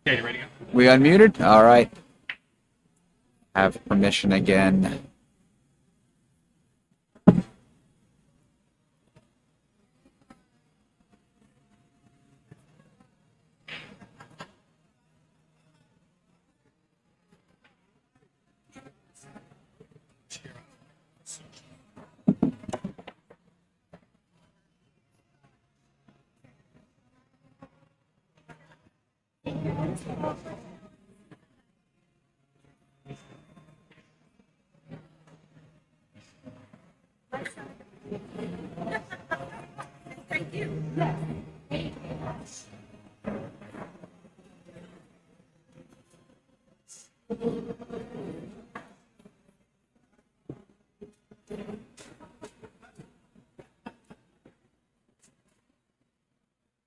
Okay, you ready to go? We unmuted? All right. Have permission again.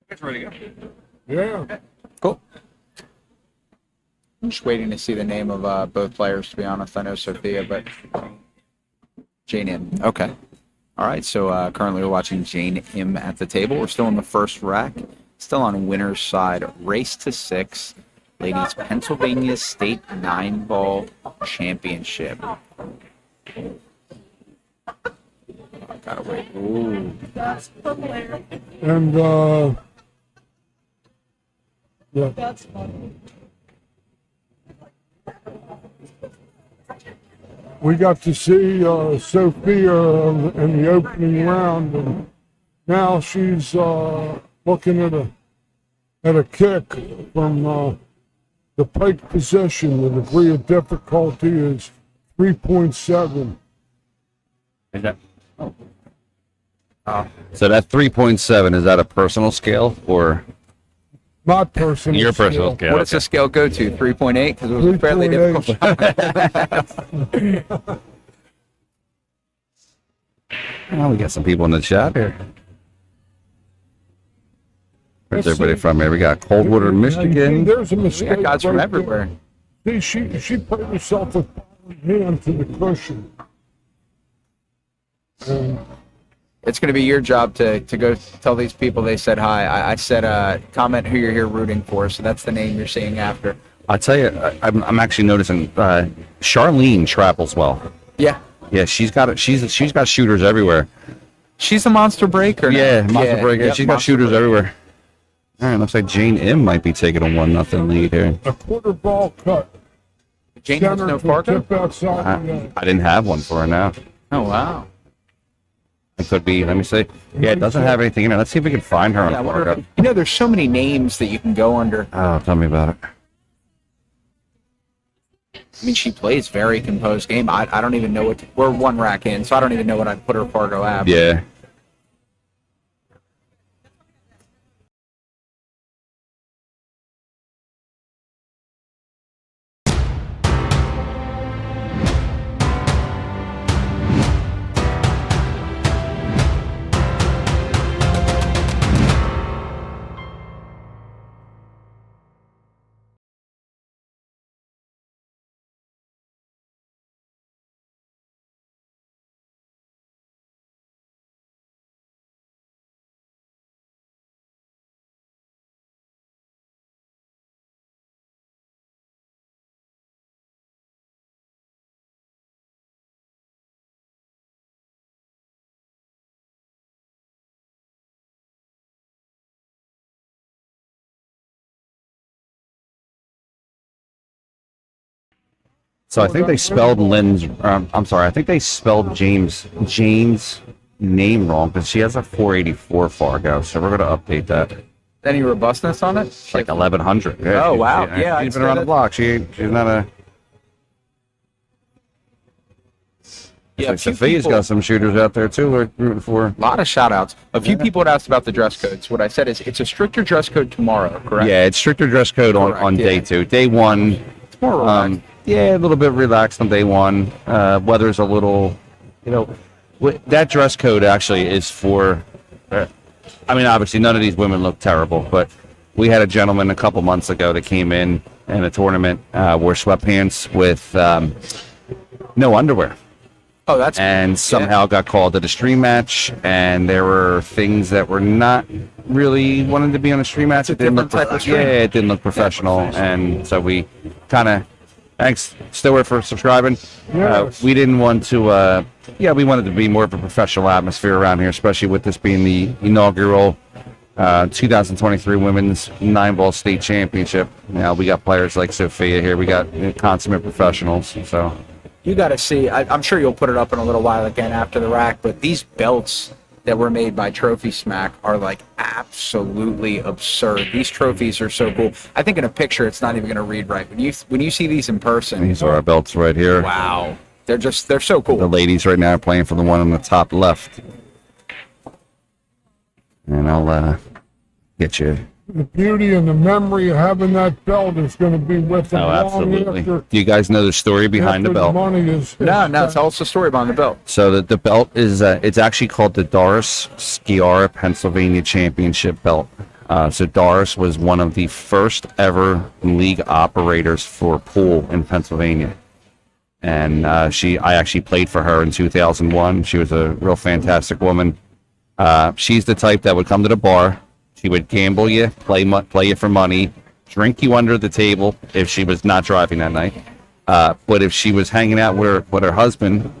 It's ready to go. Yeah. Cool. I'm just waiting to see the name of both players, to be honest. I know Sophia, but Jane M. Okay. All right, so currently we're watching Jane M at the table. We're still in the first rack, still on winner's side. Race to 6, ladies Pennsylvania State 9-ball championship. I gotta wait. Ooh. And, yeah. We got to see Sophia in the opening round, and now she's looking at a kick from the pike position. The degree of difficulty is 3.7. Is that? So that 3.7, is that a personal scale or My personal your personal skill. scale? What does the scale go to? 3.8? Because it was a fairly 3.8. difficult shot. Oh, we got some people in the chat here. Where's Let's everybody see. from here? We got Coldwater, Michigan. There's a We mistake. got guys from right everywhere. there. See, she put herself a hand to the cushion. And It's going to be your job to go tell these people they said hi. I said comment who you're here rooting for, so that's the name you're seeing after. I'll tell you, I'm actually noticing Charlene travels well. Yeah. Yeah, she's got shooters everywhere. She's a monster breaker now. Yeah, monster breaker. Yep, She's got monster shooters breaker. everywhere. All right, looks like Jane M might be taking a 1-0 lead here. a quarter ball cut. Jane has Center no to Fargo? tip outside the net. I didn't have one for her now. Oh, wow. It could be, let me see. Yeah, it doesn't have anything in it. Let's see if we can find her Yeah, I on wonder Fargo. if, there's so many names that you can go under. Oh, tell me about it. I mean, she plays very composed game. I don't even know we're one rack in, so I don't even know what I'd put her Fargo at. Yeah. So I think they spelled Lynn's. I'm sorry. I think they spelled Jane's name wrong because she has a 484 Fargo. So we're gonna update that. Any robustness on it? It's like 1100. Yeah, Oh, wow. Yeah, I'd she's been say around the that- block. She's not a. Yeah, Like Sophia's got some shooters out there too. We're rooting for. A lot of shout outs. A few people had asked about the dress codes. What I said is it's a stricter dress code tomorrow, correct? Yeah, it's stricter dress code on Correct, day yeah. 2. Day 1. It's more relaxed. Yeah, a little bit relaxed on day 1. Weather's a little, that dress code actually is for. I mean, obviously, none of these women look terrible, but we had a gentleman a couple months ago that came in a tournament, wore sweatpants with no underwear. Oh, that's and somehow got called at a stream match, and there were things that were not really wanted to be on a stream match. It didn't look different type of stream. it didn't look professional, and so we kind of thanks Stewart for subscribing. Yes. We didn't want to. We wanted to be more of a professional atmosphere around here, especially with this being the inaugural 2023 Women's 9-Ball State Championship. Now we got players like Sofia here. We got consummate professionals. So You got to see. I'm sure you'll put it up in a little while again after the rack, but these belts that were made by Trophy Smack are like absolutely absurd. These trophies are so cool. I think in a picture it's not even going to read right. When you see these in person, these are our belts right here. wow, they're so cool. The ladies right now are playing for the one on the top left. And I'll get you. The beauty and the memory of having that belt is going to be with them Oh, long absolutely. after. Do you guys know the story behind the after belt? money is No, tell us the story behind the belt. So the belt is it's actually called the Doris Sciarra Pennsylvania Championship belt. So Doris was one of the first ever league operators for pool in Pennsylvania, and I actually played for her in 2001. She was a real fantastic woman. She's the type that would come to the bar. She would gamble you, play you for money, drink you under the table if she was not driving that night. But if she was hanging out with her husband,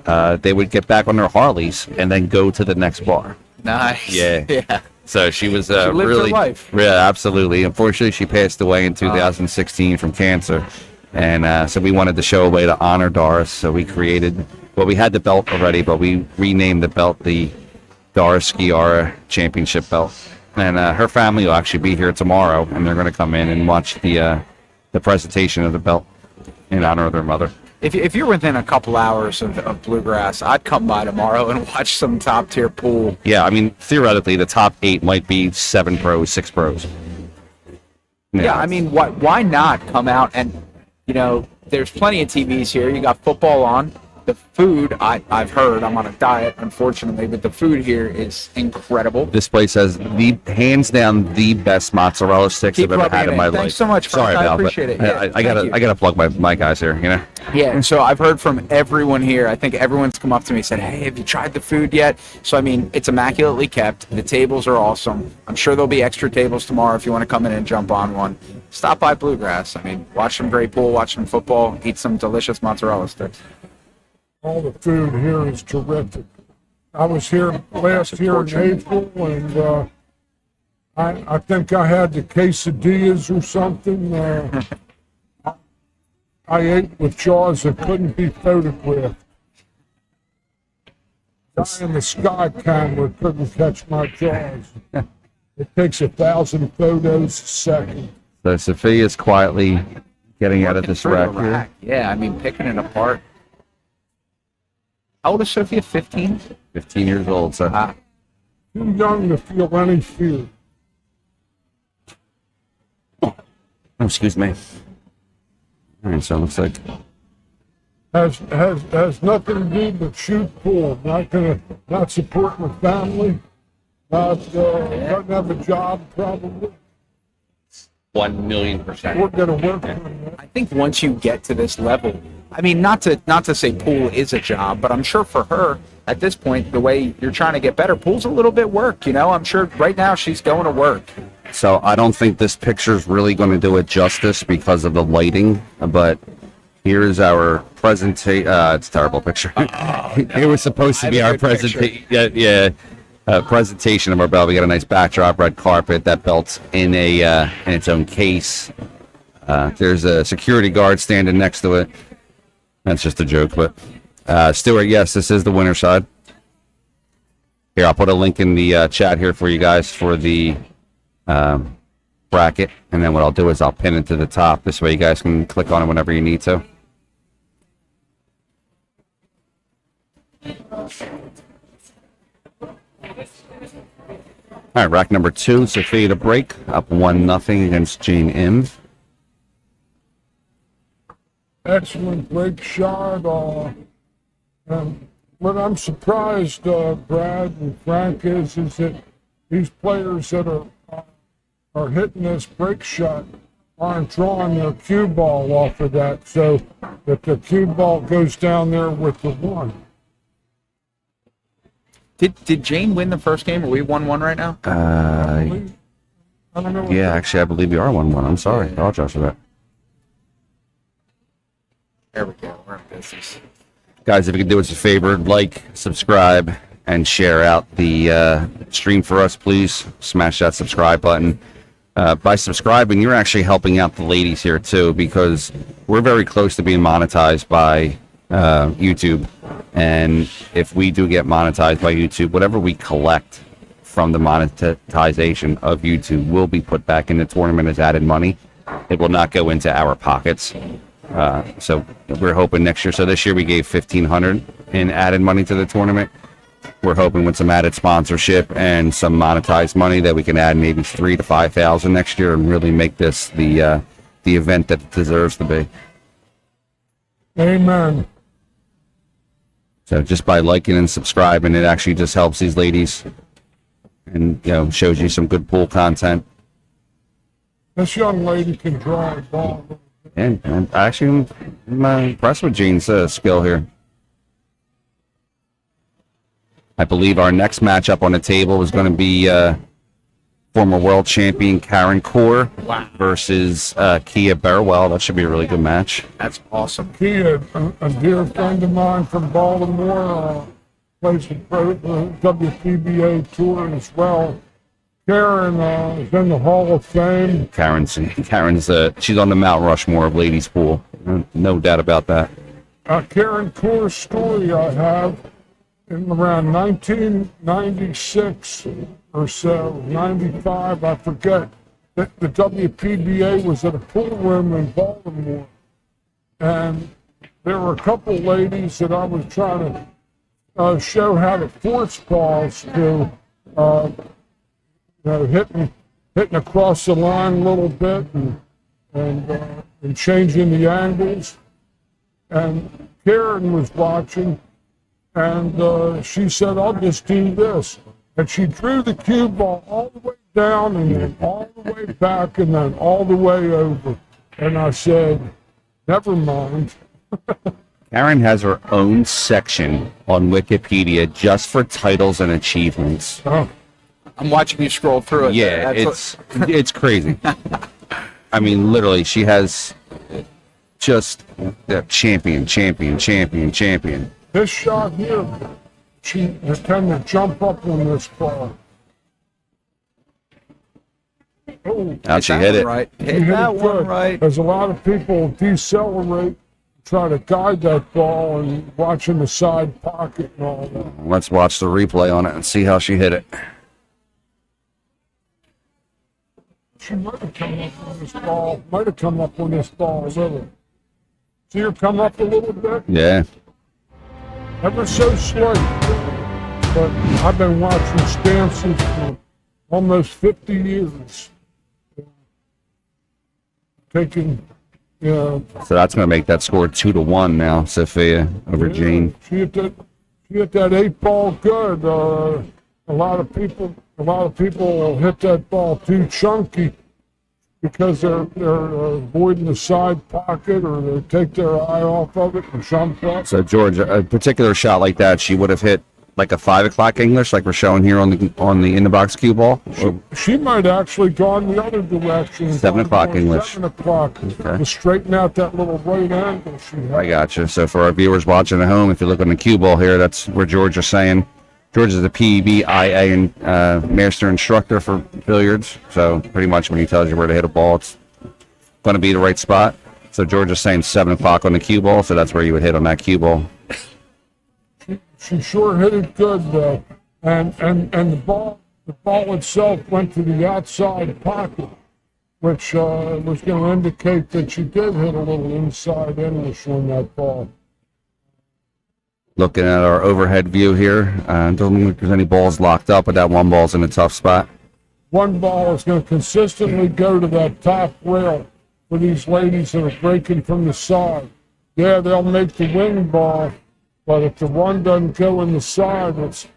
they would get back on their Harleys and then go to the next bar. Nice. Yeah. So she was lived her really, life. Yeah, absolutely. Unfortunately, she passed away in 2016 from cancer, and so we wanted to show a way to honor Doris. So we created. Well, we had the belt already, but we renamed the belt the Doris Sciarra Championship belt. And her family will actually be here tomorrow, and they're going to come in and watch the presentation of the belt in honor of their mother. If you're within a couple hours of Bluegrass, I'd come by tomorrow and watch some top tier pool. Yeah, I mean, theoretically, the top 8 might be 7 pros, 6 pros. Yeah, I mean, why not come out and, there's plenty of TVs here. You got football on. The food, I've heard, I'm on a diet, unfortunately, but the food here is incredible. This place has hands down the best mozzarella sticks I've ever had in my life. Thanks so much, Frank. Sorry, I Val, appreciate it. Yeah, I gotta plug my guys here. Yeah, and so I've heard from everyone here. I think everyone's come up to me and said, "Hey, have you tried the food yet?" So I mean, it's immaculately kept. The tables are awesome. I'm sure there'll be extra tables tomorrow if you want to come in and jump on one. Stop by Bluegrass. I mean, watch some great pool, watch some football, eat some delicious mozzarella sticks. All the food here is terrific. I was here last year in April, and I think I had the quesadillas or something. I ate with jaws that couldn't be photographed. Guy in the sky camera couldn't catch my jaws. It takes 1,000 photos a second. So Sophia's quietly getting out of this rack here. Yeah, I mean, picking it apart. How old is Sophia? 15? 15 years old, so. Too young to feel any fear. Oh, excuse me. All right, so it looks like. Has nothing to do but shoot pool. Not support my family. Doesn't have a job probably. 1,000,000%. We're gonna work on that. I think once you get to this level, I mean, not to say pool is a job, but I'm sure for her at this point, the way you're trying to get better, pool's a little bit work. I'm sure right now she's going to work. So I don't think this picture's really going to do it justice because of the lighting, but here's our presentation. It's a terrible picture. It was supposed to be our presentation. Presentation of our belt. We got a nice backdrop, red carpet. That belt's in its own case. There's a security guard standing next to it. That's just a joke, but Stuart, yes, this is the winner side. Here, I'll put a link in the chat here for you guys for the bracket, and then what I'll do is I'll pin it to the top. This way you guys can click on it whenever you need to. All right, rack number 2, Sophia to break, up 1-0 against Jane M. Excellent break shot. What I'm surprised, Brad and Frank, is that these players that are hitting this break shot aren't drawing their cue ball off of that, so that the cue ball goes down there with the one. Did Jane win the first game? Are we 1-1 right now? I don't know. Yeah, actually, I believe you are 1-1. I'm sorry. I apologize for that. There we go. We're in business. Guys, if you could do us a favor, like, subscribe, and share out the stream for us, please. Smash that subscribe button. By subscribing, you're actually helping out the ladies here, too, because we're very close to being monetized by YouTube. And if we do get monetized by YouTube, whatever we collect from the monetization of YouTube will be put back in the tournament as added money. It will not go into our pockets. So we're hoping next year. So this year we gave $1,500 in added money to the tournament. We're hoping with some added sponsorship and some monetized money that we can add maybe $3,000 to $5,000 next year and really make this the event that it deserves to be. Amen. So just by liking and subscribing, it actually just helps these ladies and shows you some good pool content. This young lady can draw a ball. And actually, I'm impressed with Jean's skill here. I believe our next matchup on the table is going to be former world champion Karen Corr versus Kia Burwell. That should be a really good match. That's awesome. Kia, a dear friend of mine from Baltimore, plays the WPBA tour as well. Karen is in the Hall of Fame. Karen's she's on the Mount Rushmore of ladies pool. No doubt about that. Karen Corr's story I have in around 1996 or so, 95, I forget, the WPBA was at a pool room in Baltimore. And there were a couple ladies that I was trying to show how to force balls to, hitting across the line a little bit and changing the angles. And Karen was watching, and she said, "I'll just do this." And she drew the cue ball all the way down and then all the way back and then all the way over. And I said, "Never mind." Karen has her own section on Wikipedia just for titles and achievements. Oh, I'm watching you scroll through it. Yeah, it's crazy. I mean, literally, she has just champion. this shot here, she tend to jump up on this ball. Oh, How'd she hit it? Right. she Hit hit that it one good. right. There's a lot of people decelerate, try to guide that ball and watching the side pocket and all that. Let's watch the replay on it and see how she hit it. She might have come up on this ball. Might have come up on this ball a little. See her come up a little bit? Yeah. Ever so slight. But I've been watching stances for almost 50 years. Taking, So that's going to make that score 2-1 now, Sophia over Jane. She hit that 8 ball good. A lot of people will hit that ball too chunky because they're avoiding the side pocket or they take their eye off of it and jump up. So George, a particular shot like that, she would have hit like a 5 o'clock English, like we're showing here on the InTheBox cue ball. She might actually gone the other direction. 7 o'clock English. 7 o'clock to straighten out that little right angle she had. I gotcha. So for our viewers watching at home, if you look on the cue ball here, that's where George is saying. George is a PEB-IA and master instructor for billiards. So pretty much when he tells you where to hit a ball, it's going to be the right spot. So George is saying 7 o'clock on the cue ball, so that's where you would hit on that cue ball. She sure hit it good though, and the ball itself went to the outside pocket, which was going to indicate that she did hit a little inside English on that ball. Looking at our overhead view here, don't look like there's any balls locked up, but that one ball's in a tough spot. One ball is going to consistently go to that top rail for these ladies that are breaking from the side. Yeah, they'll make the wing ball, but if the one doesn't go in the side, it's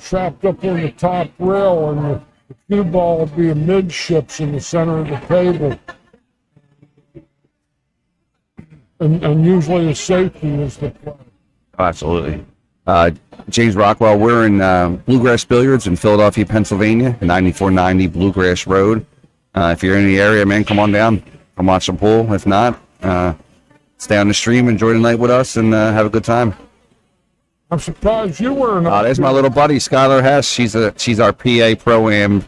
trapped up on the top rail, and the cue ball will be amidships in the center of the table. And usually a safety is the play. Absolutely. James Rockwell. We're in Bluegrass Billiards in Philadelphia, Pennsylvania, 9490 Bluegrass Road. If you're in the area, man, come on down. Come watch some pool. If not, stay on the stream, enjoy the night with us, and have a good time. I'm surprised you weren't. There's my little buddy, Skylar Hess. She's our PA Pro-Am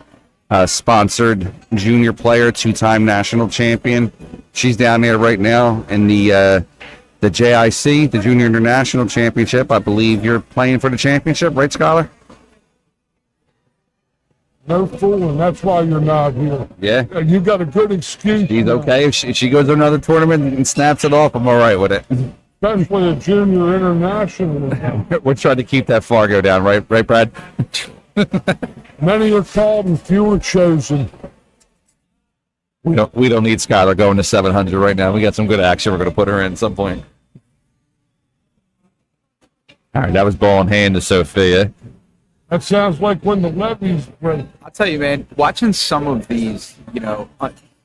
sponsored junior player, 2-time national champion. She's down there right now in the JIC, the Junior International Championship. I believe you're playing for the championship, right, Skylar? No fooling. That's why you're not here. Yeah. You got a good excuse. She's now. okay. If she goes to another tournament and snaps it off, I'm all right with it. Especially a junior international. We're trying to keep that Fargo down, right, Brad? Many are called and few are chosen. We don't need Skylar going to 700 right now. We got some good action. We're going to put her in at some point. All right, that was ball in hand to Sophia. That sounds like when the levees break. I'll tell you, man, watching some of these,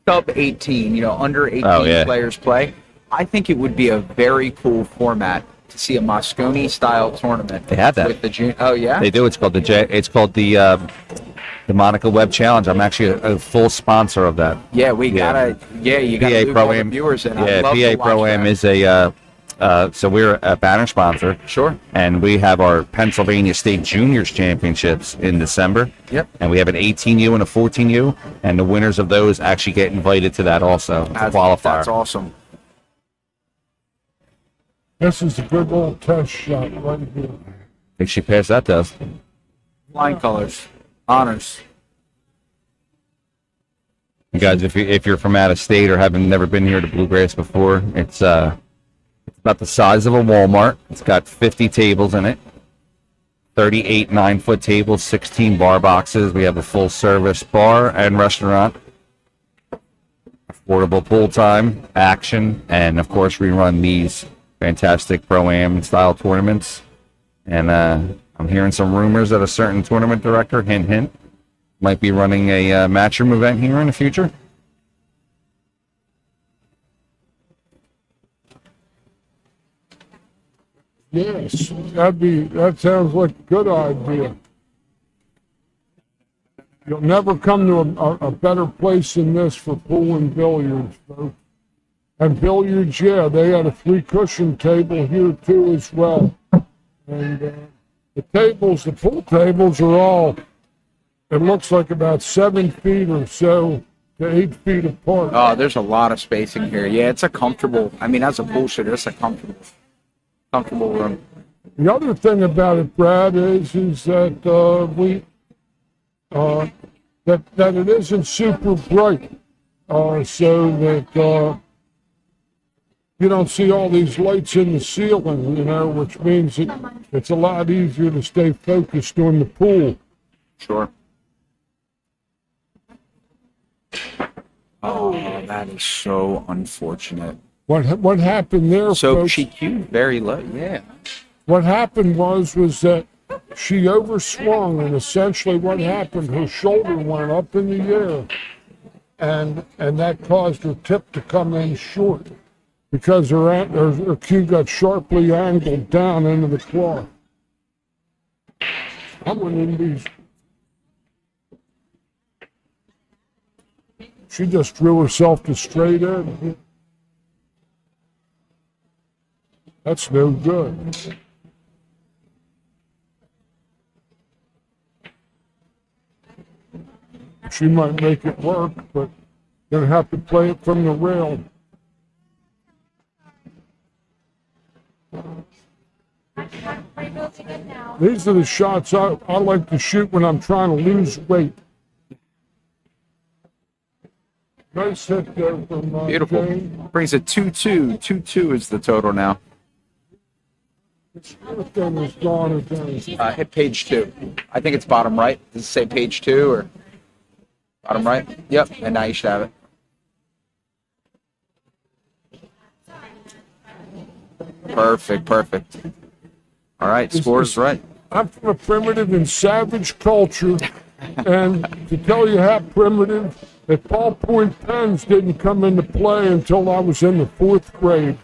sub 18, under 18 players play, I think it would be a very cool format to see a Moscone style tournament. They have that with the Oh yeah, they do. It's called the Monica Webb Challenge. I'm actually a full sponsor of that. Yeah, you gotta PA move all the viewers in. Yeah, PA Pro-Am is so we're a banner sponsor. Sure. And we have our Pennsylvania State Juniors Championships in December. Yep. And we have an 18U and a 14U, and the winners of those actually get invited to that also, to qualifier. That's awesome. This is a good little test shot right here. I think she passed that test. Flying colors, honors. You guys, if you're from out of state or haven't never been here to Bluegrass before, it's about the size of a Walmart. It's got 50 tables in it, 38 9-foot tables, 16 bar boxes. We have a full service bar and restaurant, affordable pool time, action, and of course we run these fantastic Pro-Am style tournaments. And I'm hearing some rumors that a certain tournament director, hint hint, might be running a matchroom event here in the future. Yes, that sounds like a good idea. You'll never come to a better place than this for pool and billiards, folks. And billiards, yeah, they had a 3-cushion table here too as well. And the pool tables are all, it looks like about 7 feet or so to 8 feet apart. Oh, there's a lot of spacing here. Yeah, it's a comfortable, as a bullshitter, it's a comfortable room. The other thing about it, Brad, is that that it isn't super bright, so that you don't see all these lights in the ceiling, which means it's a lot easier to stay focused on the pool. Sure. Oh, that is so unfortunate. What happened there, So folks? she cued very low, yeah. What happened was that she overswung, and essentially what happened, her shoulder went up in the air, and that caused her tip to come in short because her cue got sharply angled down into the cloth. I went in these. She just threw herself to straight in. That's no good. She might make it work, but gonna have to play it from the rail. These are the shots I like to shoot when I'm trying to lose weight. Nice hit there from Beautiful. Jane. Brings it 2-2. 2-2 is the total now. Everything is gone again. Hit page 2. I think it's bottom right. Does it say page 2 or bottom right? Yep, and now you should have it. Perfect. All right, score's right. I'm from a primitive and savage culture, and to tell you how primitive, that ballpoint pens didn't come into play until I was in the 4th grade.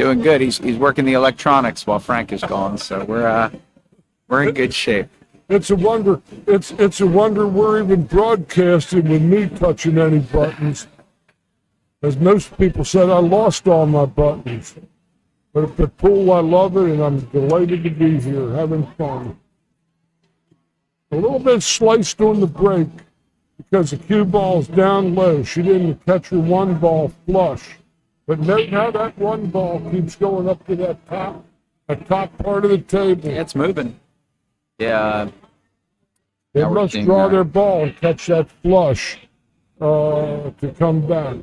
Doing good. He's working the electronics while Frank is gone, so we're in good shape. It's a wonder. It's a wonder we're even broadcasting with me touching any buttons. As most people said, I lost all my buttons. But at the pool, I love it, and I'm delighted to be here, having fun. A little bit sliced on the break because the cue ball's down low. She didn't catch her one ball flush. But note how that one ball keeps going up to that top part of the table. Yeah, it's moving. Yeah. They Now we're must seeing draw that. their ball and catch that flush to come back.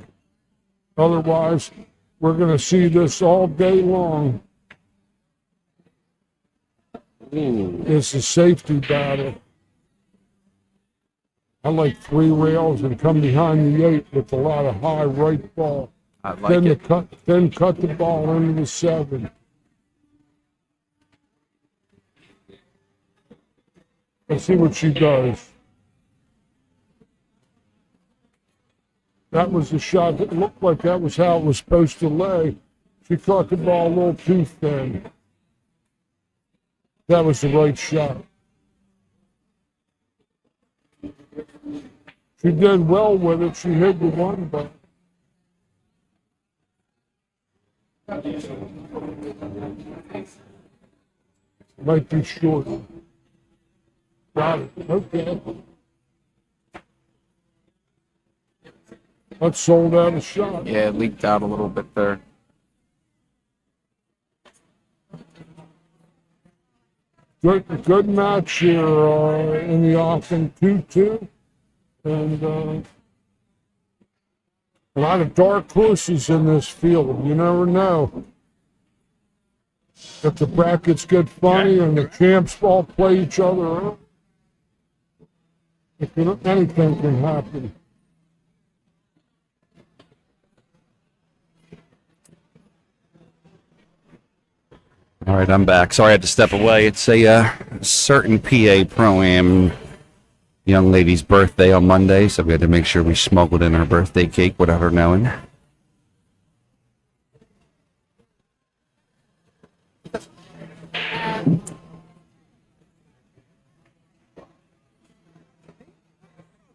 Otherwise, we're going to see this all day long. It's a safety battle. I like 3 rails and come behind the 8 with a lot of high right ball. I like it. Then cut the ball into the 7. Let's see what she does. That was the shot that looked like that was how it was supposed to lay. She caught the ball a little too thin. That was the right shot. She did well with it. She hit the one, but might be short. Got it. Okay. That sold out a shot. Yeah, it leaked out a little bit there. Good match here in the offing 2-2. And a lot of dark horses in this field. You never know. If the brackets get funny and the champs all play each other out, anything can happen. All right, I'm back. Sorry I had to step away. It's a certain PA Pro-Am young lady's birthday on Monday, so we had to make sure we smuggled in her birthday cake without her knowing.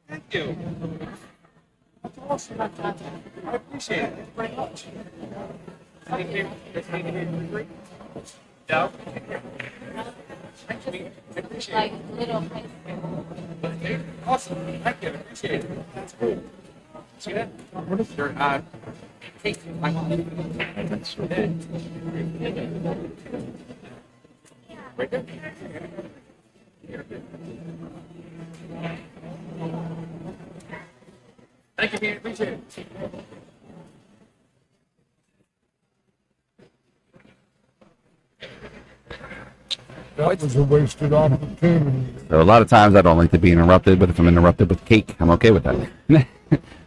Thank you. That's awesome. I appreciate it very much. No? Like little Awesome. Thank you. I appreciate it. That's cool. See that? What is your cake? Right there. Thank you, man. Appreciate it. That was a wasted opportunity. So a lot of times I don't like to be interrupted, but if I'm interrupted with cake, I'm okay with that. What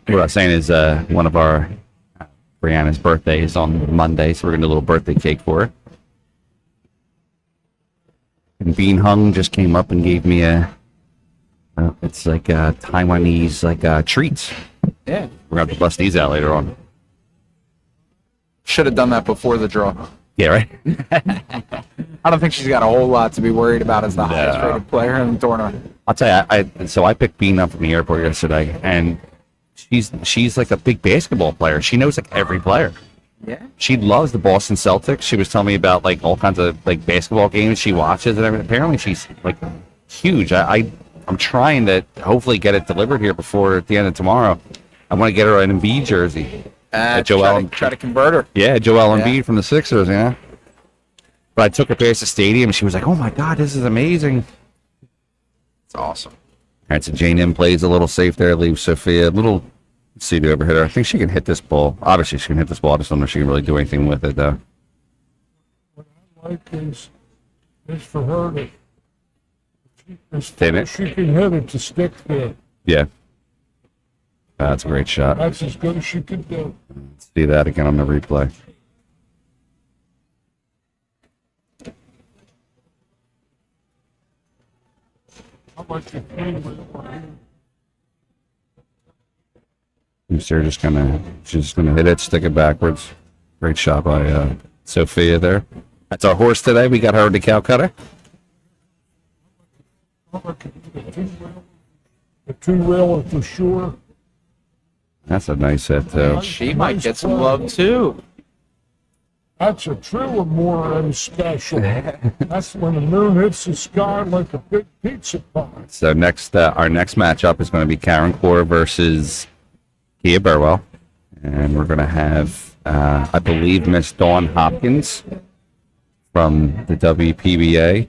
I was saying is one of our Brianna's birthday is on Monday, so we're gonna do a little birthday cake for her. And Bean Hung just came up and gave me it's like Taiwanese treats. Yeah. We're gonna have to bust these out later on. Should have done that before the draw. Yeah, right. I don't think she's got a whole lot to be worried about as the highest rated player in the tournament. I'll tell you, I picked Bean up from the airport yesterday, and she's like a big basketball player. She knows like every player. Yeah. She loves the Boston Celtics. She was telling me about like all kinds of like basketball games she watches and everything. Apparently she's like huge. I'm trying to hopefully get it delivered here before at the end of tomorrow. I want to get her an Embiid jersey. Try to convert her. Yeah, Joel Yeah. Embiid from the Sixers, yeah. But I took her past the stadium, and she was like, "Oh my God, this is amazing!" It's awesome. All right, so Jane M plays a little safe there, leaves Sophia a little. Let's see the overhitter. I think she can hit this ball. Obviously, she can hit this ball. I just don't know if she can really do anything with it, though. What I like is for her to, as Thin far it. as she can hit it to stick there. Yeah, that's a great shot. That's as good as she could do. Let's see that again on the replay. How much you clean with it? She's just gonna hit it, stick it backwards. Great shot by Sofia there. That's our horse today. We got her the cow cutter. The two-wheeler for sure. That's a nice set, too. She might get some love too. That's a true Amore special. That's when the moon hits the sky like a big pizza pie. So next, our next matchup is going to be Karen Corr versus Kia Burwell. And we're going to have, I believe, Miss Dawn Hopkins from the WPBA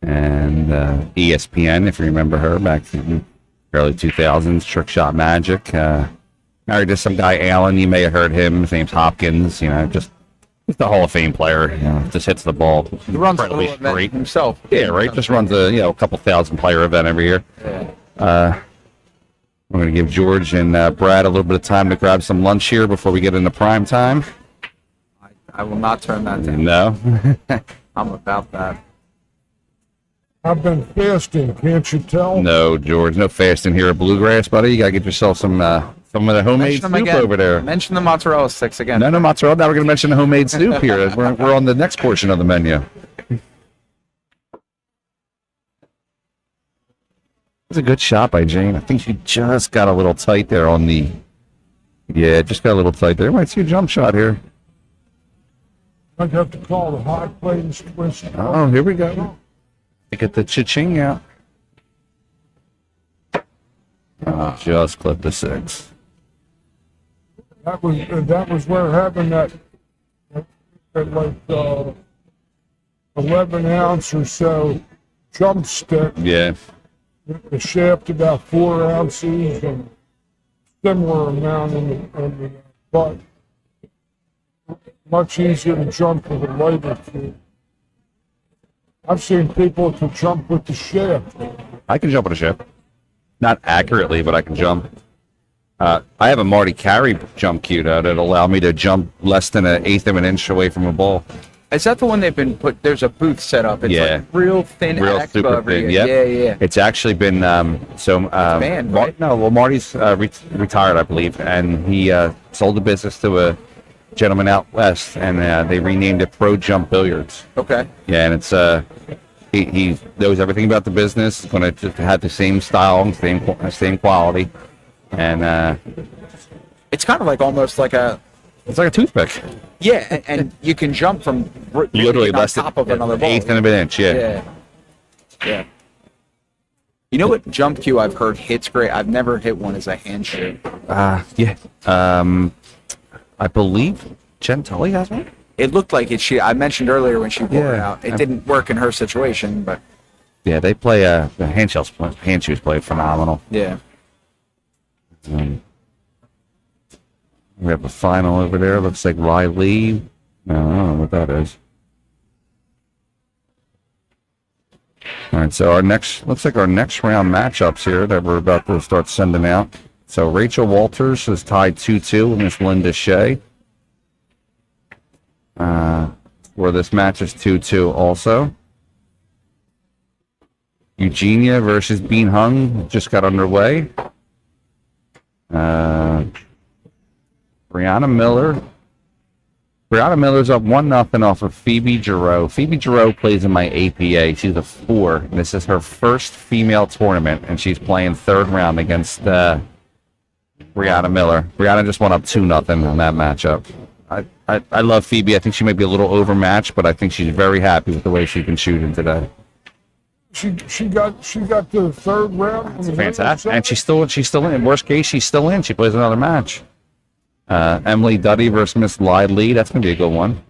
and ESPN, if you remember her, back in the early 2000s, Trick Shot Magic. Married to some guy, Alan. You may have heard him. His name's Hopkins. You know, just a Hall of Fame player. You know, just hits the ball He runs a incredibly little event straight. himself. Yeah, right. Just runs a couple thousand player event every year. Yeah. We're going to give George and Brad a little bit of time to grab some lunch here before we get into prime time. I will not turn that down. No. I'm about that. I've been fasting, can't you tell? No, George. No fasting here at Bluegrass, buddy. You got to get yourself some of the homemade Mention them soup again. over there. Mention the mozzarella sticks again. No mozzarella. Now we're going to mention the homemade soup here. We're on the next portion of the menu. It's a good shot by Jane. I think she just got a little tight there on the... Yeah, just got a little tight there. Might see a jump shot here. I'd have to call the high plains twist. Oh, here we go. Get the cha-ching out. Just clip the 6. That was where having that like 11 ounce or so jump stick, Yeah. the shaft about 4 ounces and similar amount in the butt. Much easier to jump with a lighter tube. I've seen people to jump with the shaft. I can jump on a ship. Not accurately, but I can jump. I have a Marty Carey jump cue that'll allow me to jump less than an eighth of an inch away from a ball. Is that the one they've been put? There's a booth set up. It's Yeah. like real thin, Real expo super every thin. year. Yep. Yeah. It's actually been banned, right? No, well, Marty's retired, I believe, and he sold the business to a gentleman out west, and they renamed it Pro Jump Billiards. Okay. Yeah, and it's he knows everything about the business. It's going to just have the same style, and same quality, and It's kind of like almost like a it's like a toothpick. yeah, and you can jump from Literally on less top than of another ball. eighth of an inch. Yeah. Yeah. You know what jump cue I've heard hits great? I've never hit one as a hand shoot. Yeah. I believe Jen Tully has one. It looked like it. I mentioned earlier when she wore it Yeah. out. It didn't work in her situation, but Yeah, they play the hand shoes play phenomenal. yeah. We have a final over there. Looks like Riley. I don't know what that is. All right, so looks like our next round matchups here that we're about to start sending out. So Rachel Walters is tied 2-2 with Miss Linda Shea. Where this match is 2-2 also. Eugenia versus Bean Hung just got underway. Brianna Miller's up 1-0 off of Phoebe Giroux. Phoebe Giroux plays in my APA. She's a 4. This is her first female tournament, and she's playing third round against Brianna Miller. Brianna just went up 2-0 in that matchup. I love Phoebe. I think she might be a little overmatched, but I think she's very happy with the way she's been shooting today. She got to the third round. It's fantastic, and she's still in. Worst case, she's still in. She plays another match. Emily Duddy versus Miss Lidley. That's gonna be a good one.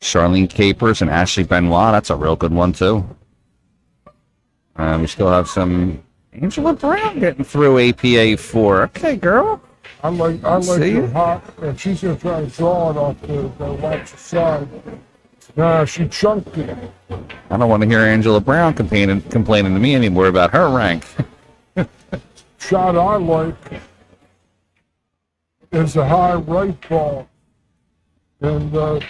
Charlene Capers and Ashley Benoit. That's a real good one too. We still have some Angela Brown getting through APA 4. Okay, girl. I like See? her hot, and she's gonna try to draw it off the left side. Nah, she chunked it. I don't want to hear Angela Brown complaining to me anymore about her rank. Shot I like is a high right ball, and 2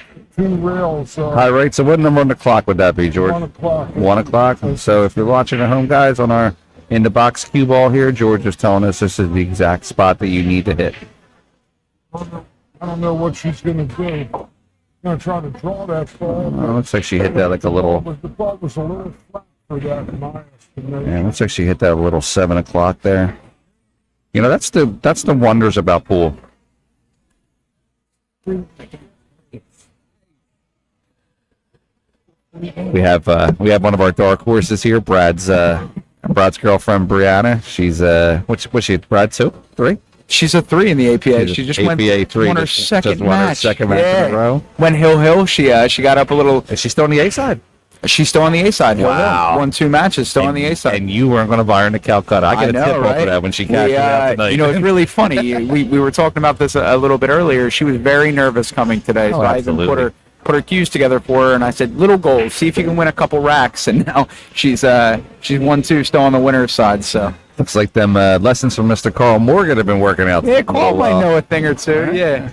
rails. All right, so what number on the clock would that be, George? 1 o'clock. 1 o'clock. So if you're watching at home, guys, on our In the Box cue ball here, George is telling us this is the exact spot that you need to hit. I don't know what she's going to do. Going to try to draw that ball. Well, looks like she hit that like a little. The ball was a little flat for that, in my estimation. Yeah, looks like she hit that little 7 o'clock there. You know, that's the wonders about pool. We have one of our dark horses here, Brad's girlfriend Brianna. She's what's she? Brad 2, 3? She's a 3 in the APA. She just won her second match. In a row. When Hill, she got up a little. Is she still on the A side? She's still on the A side. Wow. Won 2 matches, still on the A side. And you weren't going to buy her in the Calcutta. I get a tip off of that when she cashed out tonight. You know, it's really funny. we were talking about this a little bit earlier. She was very nervous coming today, so I even put her cues together for her, and I said, little goals, see if you can win a couple racks. And now she's 1-2, still on the winner's side. So looks like them lessons from Mr. Carl Morgan have been working out. Yeah, Carl might know a thing or two. Yeah.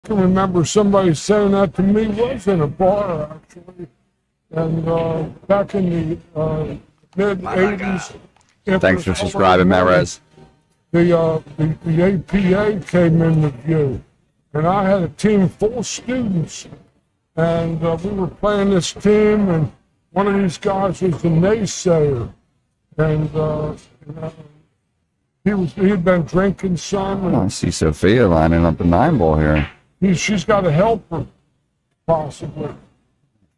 I can remember somebody saying that to me, was in a bar actually, and back in the mid-'80s. Thanks for subscribing, Marez. The APA came into view, and I had a team full of students, and we were playing this team, and one of these guys was the naysayer, and he had been drinking some, and I see Sophia lining up the 9-ball here. she's got a helper, possibly.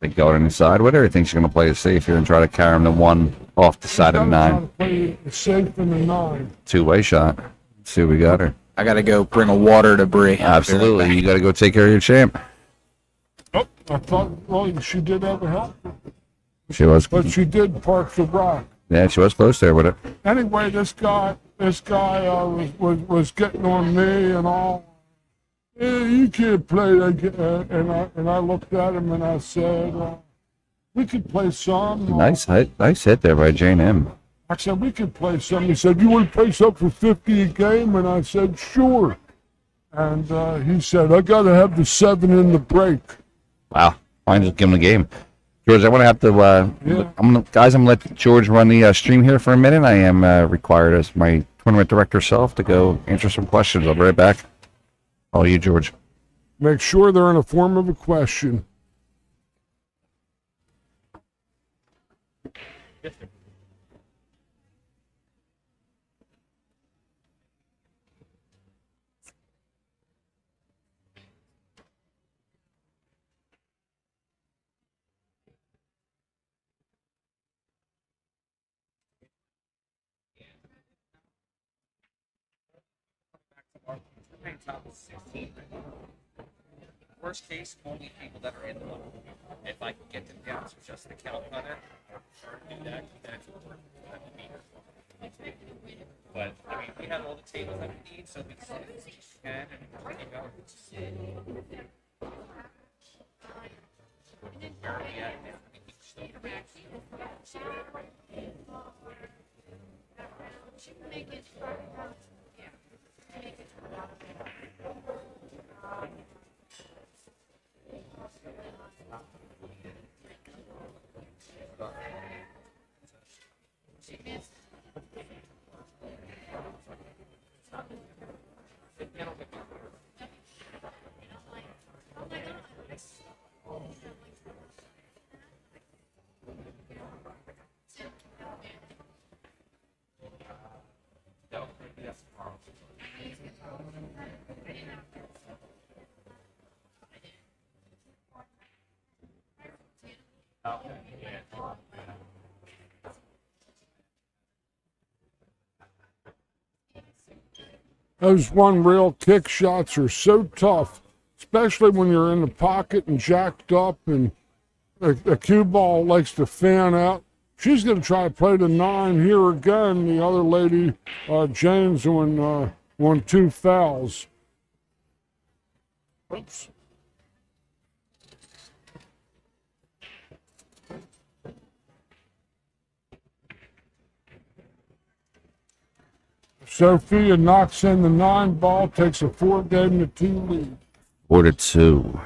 They go inside with her. I think she's going to play it safe here and try to carry him to 1 off the side of the 9. Play it safe in the 9. 2-way shot. Let's see what we got her. I got to go bring a water to Bree. Absolutely. You got to go take care of your champ. Oh, I thought, well, she did have a helper. She was. But she did park the rock. Yeah, she was close there with it. Anyway, this guy was getting on me and all. Yeah, you can't play that. And I looked at him and I said, we could play some. Nice hit there by Jane M. I said, we could play some. He said, you want to play some for 50 a game? And I said, sure. And he said, I got to have the 7 in the break. Wow. Fine, just give him the game. George, I want to have to, Yeah. I'm gonna let George run the stream here for a minute. I am required as my tournament director self to go answer some questions. I'll be right back. All you, George. Make sure they're in the form of a question. Top is 16. Worst case, only people that are in the level. If I can get them down to just the count cutter, or do that, then it's worth it. But I mean, we have all the tables that we need, so we can and ready to go. Where are we at now? Those one-rail kick shots are so tough, especially when you're in the pocket and jacked up, and the cue ball likes to fan out. She's going to try to play the 9 here again. The other lady, Jane's, on 2 fouls. Oops. Sophia knocks in the 9 ball, takes a 4-2 lead. 4-2.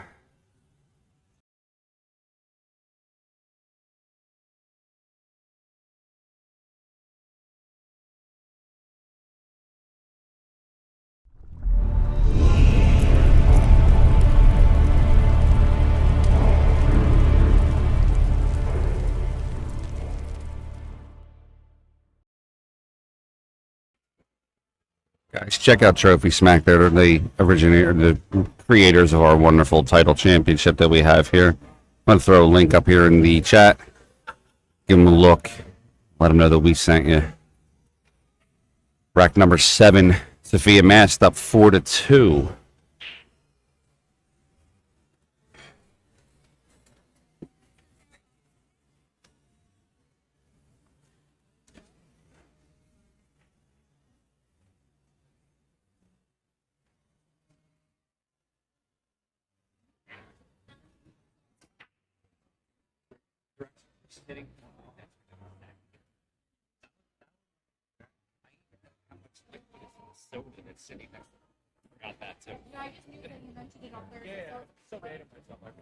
Guys, check out Trophy Smack. They're the originator, the creators of our wonderful title championship that we have here. I'm going to throw a link up here in the chat. Give them a look. Let them know that we sent you. Rack number 7, Sofia Mast up 4-2. Hitting. Soda that's sitting there. Forgot that too. Yeah, I just knew that you mentioned it on Thursday. Yeah, So so random. It's not like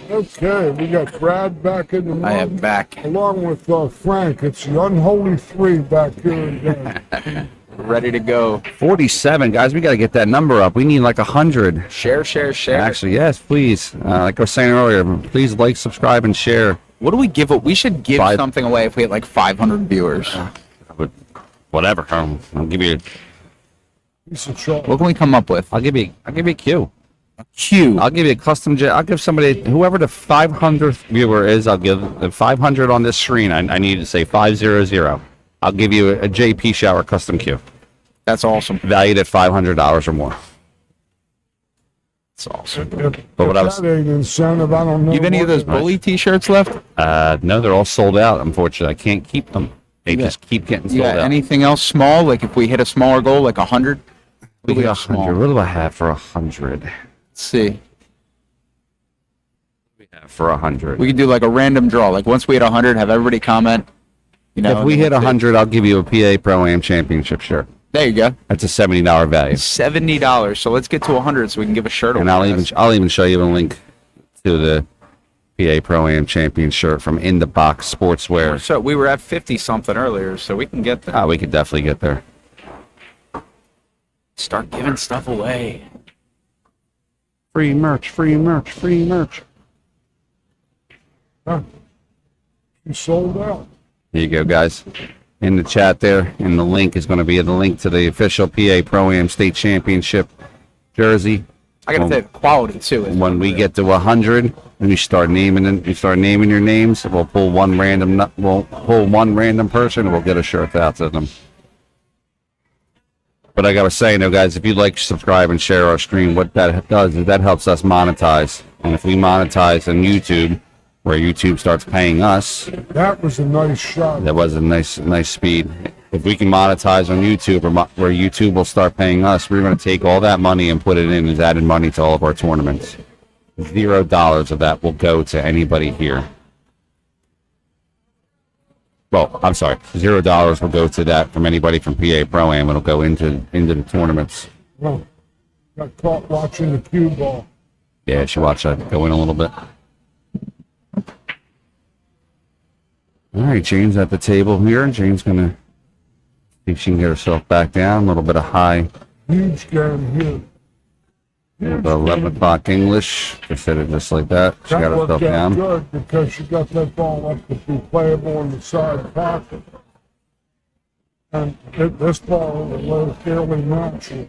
Okay, we got Brad back in the room. I am back. Along with Frank. It's the unholy 3 back here again. Ready to go. 47, guys. We got to get that number up. We need like 100. Share. Actually, yes, please. Like I was saying earlier, please like, subscribe, and share. What do we give? We should give something away if we get like 500 viewers. But whatever. I'll give you. Piece of chalk. What can we come up with? I'll give you a cue. Q. I'll give you a custom. I'll give somebody, whoever the 500th viewer is, I'll give the 500 on this screen. I need to say 500. I'll give you a JP Shower custom cue. That's awesome. Valued at $500 or more. It's awesome. But what I if was- that ain't incentive, I don't know. You have any of what those is. bully T-shirts left? No, they're all sold out. Unfortunately, I can't keep them. They Yeah. just keep getting You sold got out. anything else small? Like if we hit a smaller goal, like 100? We Really got small. 100. What do I have for 100? Let's see. For 100. We could do like a random draw. Like once we hit 100, have everybody comment. You know, If we and hit we'll see. 100, I'll give you a PA Pro-Am Championship shirt. There you go. That's a $70 value. $70. So let's get to 100 so we can give a shirt away. And I'll even show you a link to the PA Pro-Am Champion shirt from InTheBox Sportswear. So we were at 50 something earlier, so we can get there. We could definitely get there. Start giving stuff away. Free merch, free merch, free merch. Huh. You sold out. Here you go, guys. In the chat there, and the link is going to be the link to the official PA Pro-Am State Championship jersey. I gotta say, the quality too. Is When we get to 100, and you start naming your names, we'll pull one random person, and we'll get a shirt out to them. But I gotta say, though, guys, if you like, subscribe, and share our stream, what that does is that helps us monetize. And if we monetize on YouTube, where YouTube starts paying us, That was a nice shot. that was a nice speed. If we can monetize on YouTube, where YouTube will start paying us, we're going to take all that money and put it in as added money to all of our tournaments. $0 of that will go to anybody here. Well, I'm sorry, $0 will go to that from anybody from PA Pro-Am. It'll go into the tournaments. Well, got caught watching the cue ball. Yeah, you should watch that go in a little bit. All right, Jane's at the table here. Jane's going to see if she can get herself back down. A little bit of high. Huge game here. About 11 o'clock English. Just hit it just like that. She got That herself worked out down. good because she got that ball up to be playable in the side pocket. And this ball was fairly natural.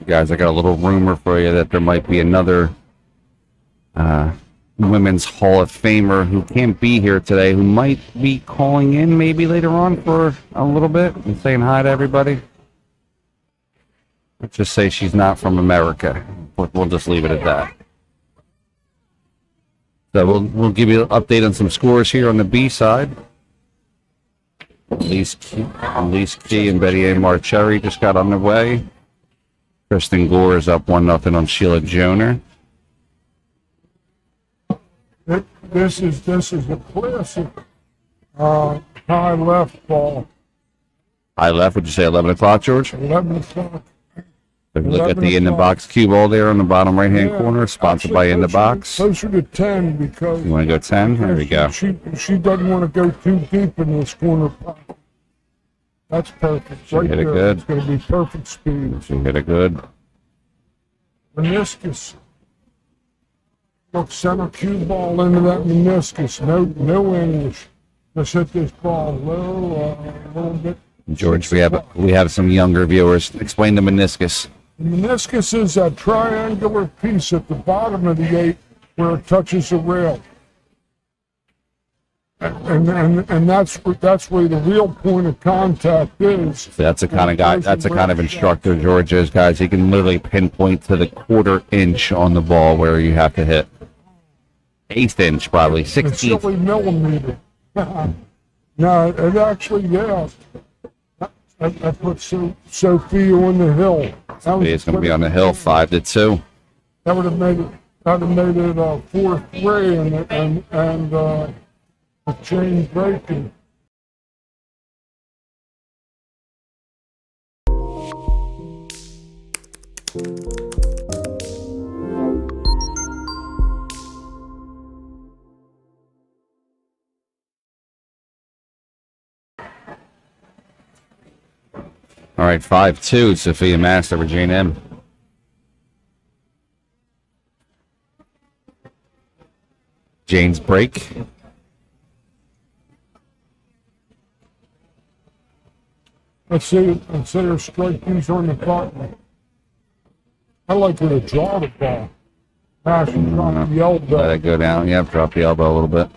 Guys, I got a little rumor for you that there might be another Women's Hall of Famer who can't be here today, who might be calling in maybe later on for a little bit and saying hi to everybody. Let's just say she's not from America. We'll just leave it at that. So we'll give you an update on some scores here on the B side. Elise Key and Betty A. Marcheri just got on their way. Kristen Gore is up 1-0 on Sheila Joner. This is a classic high left ball. High left, would you say 11 o'clock, George? 11 o'clock. If you look at the 11 o'clock. InTheBox cue ball there on the bottom right-hand Yeah, corner, sponsored by actually InTheBox. Closer to 10 because You want to go 10? There we go. she doesn't want to go too deep in this corner pocket. That's perfect. She Right hit it there. good. It's going to be perfect speed. She hit it good. Meniscus. Look, center cue ball into that meniscus. No English. Just hit this ball low, a little bit. George, we have some younger viewers. Explain the meniscus. The meniscus is that triangular piece at the bottom of the 8 where it touches the rail. And that's where the real point of contact is. That's the kind of guy, that's the kind of instructor George is, guys. He can literally pinpoint to the 1/4 inch on the ball where you have to hit. 1/8 inch, probably. It's 16th. silly millimeter. No, it actually, yeah. I put Sofia on the hill. It's going to be on the hill, 5-2. That would have made it. That would have made it 4-3 and a chain breaking. All right, 5-2, Sofia Mast over Jane M. Jane's break. Let's see her strike these on the button. I like her to draw the ball. Now she dropped the Let elbow. it go down. Yeah, drop the elbow a little bit.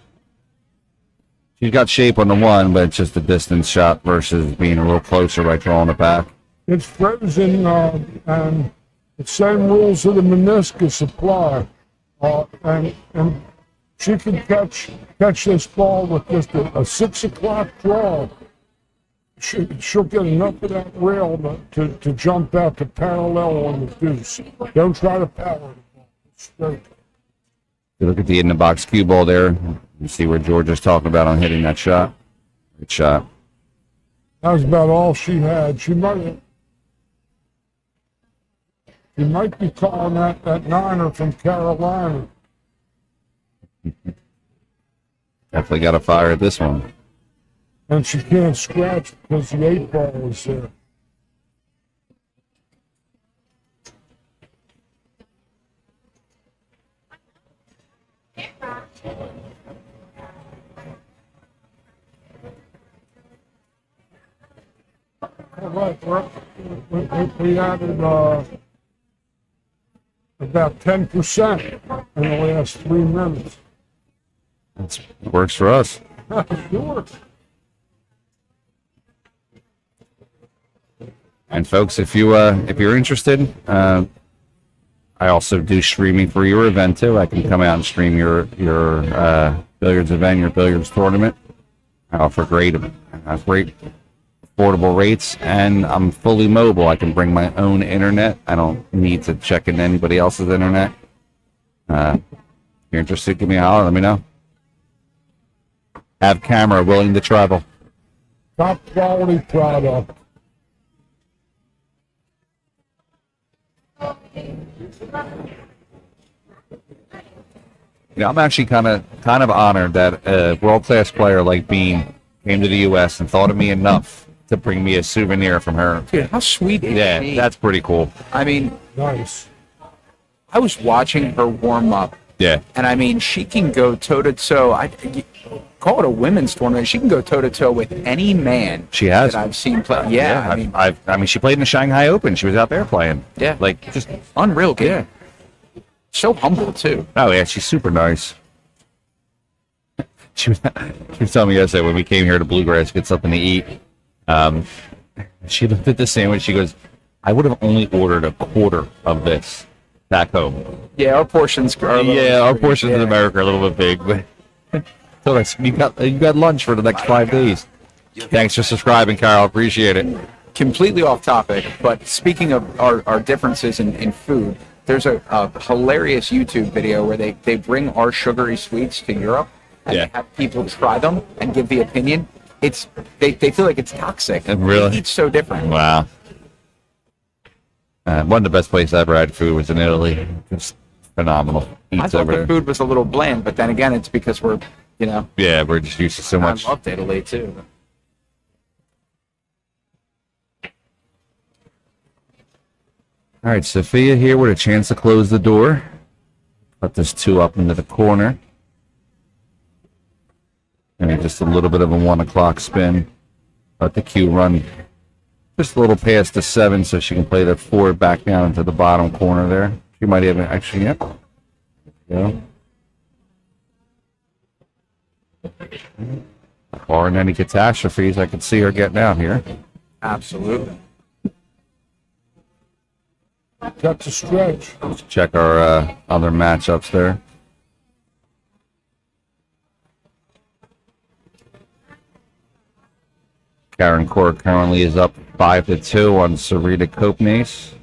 She's got shape on the one, but it's just a distance shot versus being a little closer by drawing it back. It's frozen, and the same rules of the meniscus apply. And she can catch this ball with just a 6 o'clock draw. She'll get enough of that rail to jump out to parallel on the deuce. Don't try to power the ball. Straight. You look at the in-the-box cue ball there. You see where George is talking about on hitting that shot. Good shot. That was about all she had. She might be calling that niner from Carolina. Definitely got a fire at this one. And she can't scratch because the 8 ball is there. All right, we added about 10% in the last 3 minutes. That works for us. Sure. And folks, if you're interested, I also do streaming for your event too. I can come out and stream your billiards event, your billiards tournament. I offer great affordable rates, and I'm fully mobile. I can bring my own internet. I don't need to check into anybody else's internet. If you're interested, give me a holler. Let me know. Have camera willing to travel. Top quality product. I'm actually kind of honored that a world-class player like Bean came to the U.S. and thought of me enough to bring me a souvenir from her. Dude, how sweet is Yeah, she? that's pretty cool. I mean, Nice. I was watching her warm up, Yeah. and I mean, she can go toe to toe. I call it a women's tournament. She can go toe to toe with any man. She has. that I've seen play. Yeah, I mean, she played in the Shanghai Open. She was out there playing. Yeah. Like, just, unreal game. yeah. So humble too. Oh, yeah, she's super nice. She was telling me yesterday when we came here to Bluegrass to get something to eat. She looked at the sandwich. She goes, "I would have only ordered a quarter of this back home." Yeah, our portions are. Our portions in yeah. America are a little bit big, but so you got lunch for the next 5 days. Thanks for subscribing, Carol. Appreciate it. Completely off topic, but speaking of our differences in food, there's a hilarious YouTube video where they bring our sugary sweets to Europe and Yeah. they have people try them and give the opinion. They feel like it's toxic. Really? It's so different. Wow. One of the best places I ever had food was in Italy. Just phenomenal. I Eats thought over the there. food was a little bland, but then again, it's because we're, Yeah, we're just used to so much. I loved Italy too. All right, Sophia here with a chance to close the door. Put this 2 up into the corner. And just a little bit of a 1 o'clock spin. Let the cue run just a little past the 7 so she can play that 4 back down into the bottom corner there. She might even actually, yep. Yeah. Barring any catastrophes, I can see her getting out here. Absolutely. Got to stretch. Let's check our other matchups there. Karen Corr currently is up 5-2 on Sarita Copenace.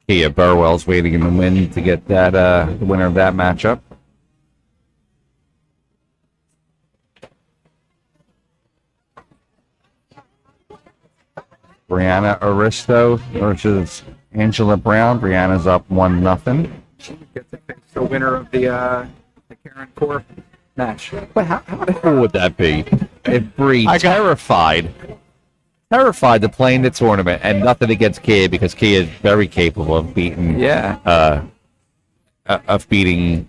Kia Burwell's waiting in the wind to get that the winner of that matchup. Brianna Aristo versus Angela Brown. Brianna's up 1-0. Get to face the winner of the Karen Corr match. But how cool would that be? If Bree terrified to play in the tournament, and nothing against Kia because Kia is very capable of beating beating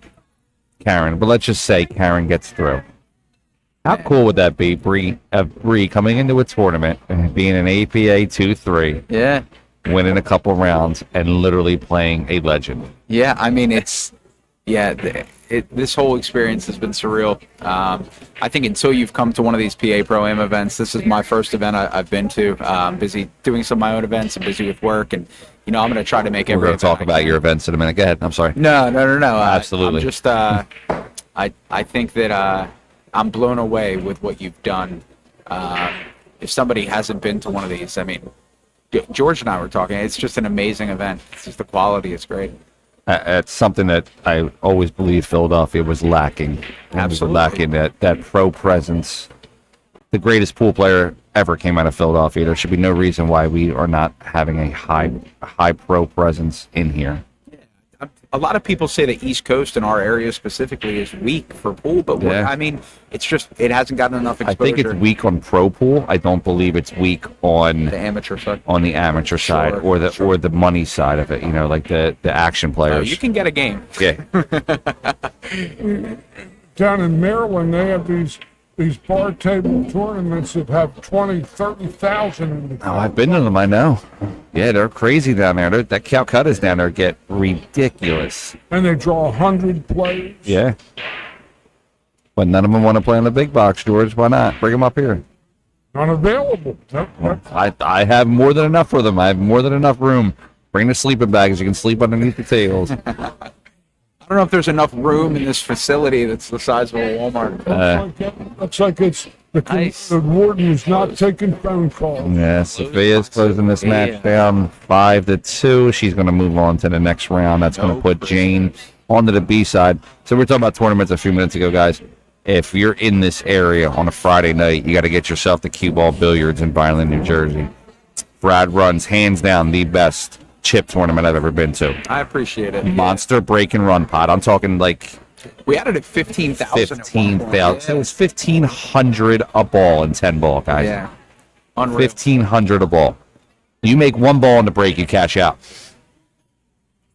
Karen. But let's just say Karen gets through. How cool would that be, Bree coming into a tournament and being an APA 2-3, Yeah. winning a couple rounds, and literally playing a legend? Yeah, I mean, it's Yeah, this whole experience has been surreal. I think until you've come to one of these PA Pro-Am events, this is my first event I've been to. I'm busy doing some of my own events and busy with work, and I'm going to try to make We're every going to talk event I about can. your events in a minute. Go ahead. I'm sorry. No. Absolutely. I'm just, I think that I'm blown away with what you've done. If somebody hasn't been to one of these, I mean, George and I were talking. It's just an amazing event. It's just the quality is great. It's something that I always believed Philadelphia was lacking. Absolutely. Lacking that pro presence. The greatest pool player ever came out of Philadelphia. There should be no reason why we are not having a high pro presence in here. A lot of people say the East Coast and our area specifically is weak for pool, but Yeah. I mean, it's just it hasn't gotten enough I exposure. think it's weak on pro pool. I don't believe it's weak on The amateur side. on the amateur side Sure, or the money side of it. Like the action Oh, players. you can get a game. Yeah. Down in Maryland, they have these bar table tournaments that have 20, 30,000 in the Oh, I've been to them. I know. Yeah, they're crazy down there. That Calcutta's down there get ridiculous. and they draw 100 players. Yeah. But none of them want to play in the big box, George. Why not? Bring them up here. Unavailable. I have more than enough for them. I have more than enough room. Bring the sleeping bags. You can sleep underneath the tables. I don't know if there's enough room in this facility that's the size of a Walmart. Looks like it's Nice. the warden is not taking phone calls. Yeah, Sophia's closing this match down 5-2. She's going to move on to the next round. That's going to put Jane onto the B side. So we were talking about tournaments a few minutes ago, guys. If you're in this area on a Friday night, you got to get yourself the Cue Ball Billiards in Vineland, New Jersey. Brad runs hands down the best chip tournament I've ever been to. I appreciate it. Monster break and run pot. I'm talking like We had it at 15,000. 15,000. It was 1,500 a ball in 10 ball, guys. Yeah. Unreal. 1,500 a ball. You make one ball in the break, you cash out.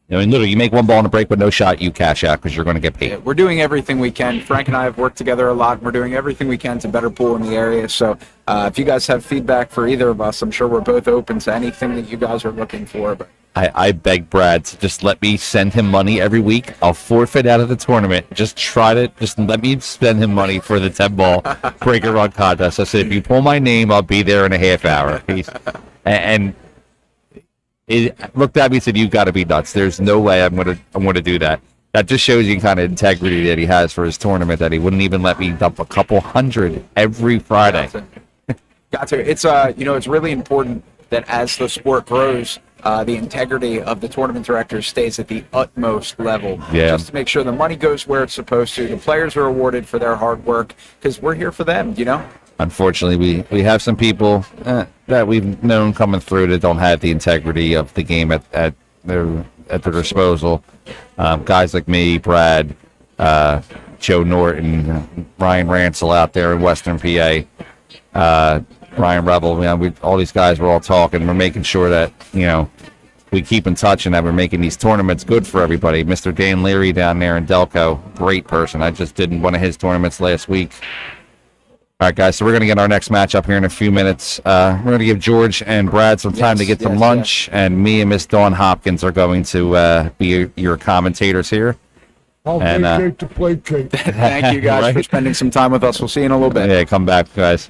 Literally, you make one ball in the break with no shot, you cash out because you're going to get paid. Yeah, we're doing everything we can. Frank and I have worked together a lot. And we're doing everything we can to better pool in the area. So if you guys have feedback for either of us, I'm sure we're both open to anything that you guys are looking for. But I beg Brad to just let me send him money every week. I'll forfeit out of the tournament. Just let me spend him money for the 10 ball break and run contest. I said, if you pull my name, I'll be there in a half hour. He looked at me and said, "You got to be nuts. There's no way I'm gonna do that." That just shows you kind of integrity that he has for his tournament, that he wouldn't even let me dump a couple hundred every Friday. got to. It's it's really important that as the sport grows, the integrity of the tournament directors stays at the utmost level. Yeah. Just to make sure the money goes where it's supposed to. The players are awarded for their hard work because we're here for them. Unfortunately, we have some people that we've known coming through that don't have the integrity of the game at their disposal. Guys like me, Brad, Joe Norton, Ryan Ransel out there in Western PA, Ryan Revel. All these guys were all talking. We're making sure that we keep in touch and that we're making these tournaments good for everybody. Mr. Dan Leary down there in Delco, great person. I just did one of his tournaments last week. All right, guys, so we're going to get our next match up here in a few minutes. We're going to give George and Brad some time to get some lunch, and me and Miss Dawn Hopkins are going to be your commentators here. I'll vacate to placate. Thank you guys Right? for spending some time with us. We'll see you in a little bit. Yeah, come back, guys.